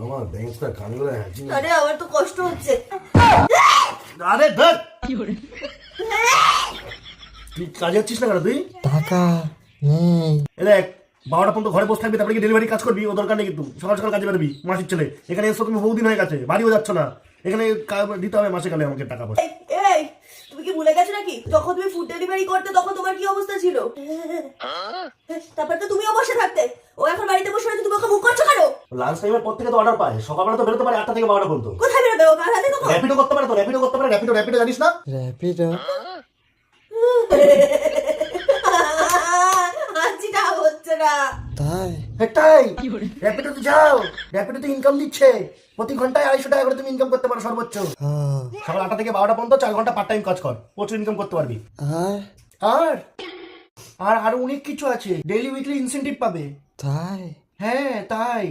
আমার ব্যাংকটা কানগুলো হ্যাঁচি। আরে আমার তো কষ্ট হচ্ছে। আরে ধর তুই কাজে যাচ্ছিস না কেন তুই? টাকা নেই। এ দেখ 12টা পর্যন্ত ঘরে বসে থাকবি, তারপরে কি ডেলিভারি কাজ করবি? ও দরকার নেই কিন্তু, সকাল সকাল কাজে বেরোবি। মাসির ছেলে এখানে এসো, তুমি বহুদিন হয়ে গেছে, বাড়িও যাচ্ছ না। এখানে দিতে হবে মাসে কালে আমাকে টাকা পয়সা। এই তুমি কি ভুলে গেছো নাকি যখন তুমি ফুড ডেলিভারি করতে তখন তোমার কি অবস্থা ছিল? তারপর তো তুমিও বসে থাকতে, ও এখন বাড়িতে বসে রয়েছে, তুমি ওকে মুখ করছো কেন? লাঞ্চ টাইমের পর থেকে তো অর্ডার পায়, সকালবেলা তো বেরোতে পারে 8টা থেকে 12টা পর্যন্ত। কোথায় বেরোবে ও? কার হাতে কখন? র্যাপিডো করতে পারে তো, র্যাপিডো করতে পারে। র্যাপিডো জানিস না? র্যাপিডো? হাসিটা হচ্ছে না। তাই? এটাই র্যাপিডোতে যাও, র্যাপিডোতে ইনকাম দিচ্ছে। প্রতি ঘন্টায় 250 টাকা করে তুমি ইনকাম করতে পারো সর্বোচ্চ। হ্যাঁ। সকাল 8টা থেকে 12টা পর্যন্ত 4 ঘন্টা পার্ট টাইম কাজ কর, প্রচুর ইনকাম করতে পারবি। আর আর আর আরো অনেক কিছু আছে, ডেইলি উইকলি ইনসেনটিভ পাবে। তাই? হ্যাঁ তাই,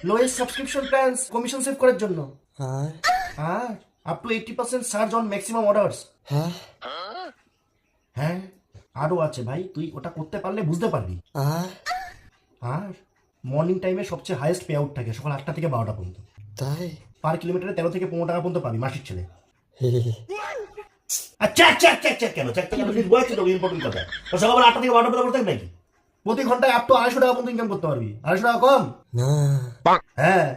lowest subscription plans, commission save করার জন্য। আর আর up to 80% surge on maximum orders. হ্যাঁ। হ্যাঁ আরো আছে ভাই, তুই ওটা করতে পারলে বুঝতে পারবি। আর আর মর্নিং টাইমে সবচেয়ে হাইয়েস্ট পে আউট থাকে, সকাল 8টা থেকে 12টা পর্যন্ত। তাই? পার কিলোমিটারে 13 থেকে 15 টাকা পর্যন্ত পাবি মাসির ছেলে। হে হে হে। আর চেক কেন বলছি তো ইম্পর্টেন্ট কথা। তো সকাল 8টা থেকে 12টা পর্যন্ত নাকি প্রতি ঘন্টায় আপ টু 250 টাকা পর্যন্ত ইনকাম করতে পারবি। 250 টাকা কম? না। হ্যাঁ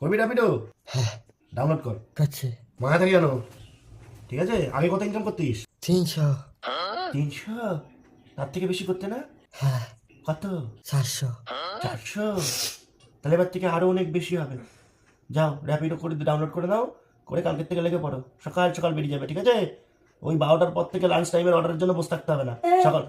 করবি র্যাপিডো? হ্যাঁ ডাউনলোড কর। করছে। মাথা থেকে জানো, ঠিক আছে? আগে কত ইনকাম করতিস? 300। 300? তার থেকে বেশি করতে না? হ্যাঁ। কত? 400। 400? তাহলে এবার থেকে আরো অনেক বেশি হবে। যাও র্যাপিডো করে ডাউনলোড করে নাও, করে কালকের থেকে লেগে পড়ো, সকাল সকাল বেরিয়ে যাবে, ঠিক আছে? ওই 12টার পর থেকে লাঞ্চ টাইমের অর্ডারের জন্য বসে থাকতে হবে না সকাল।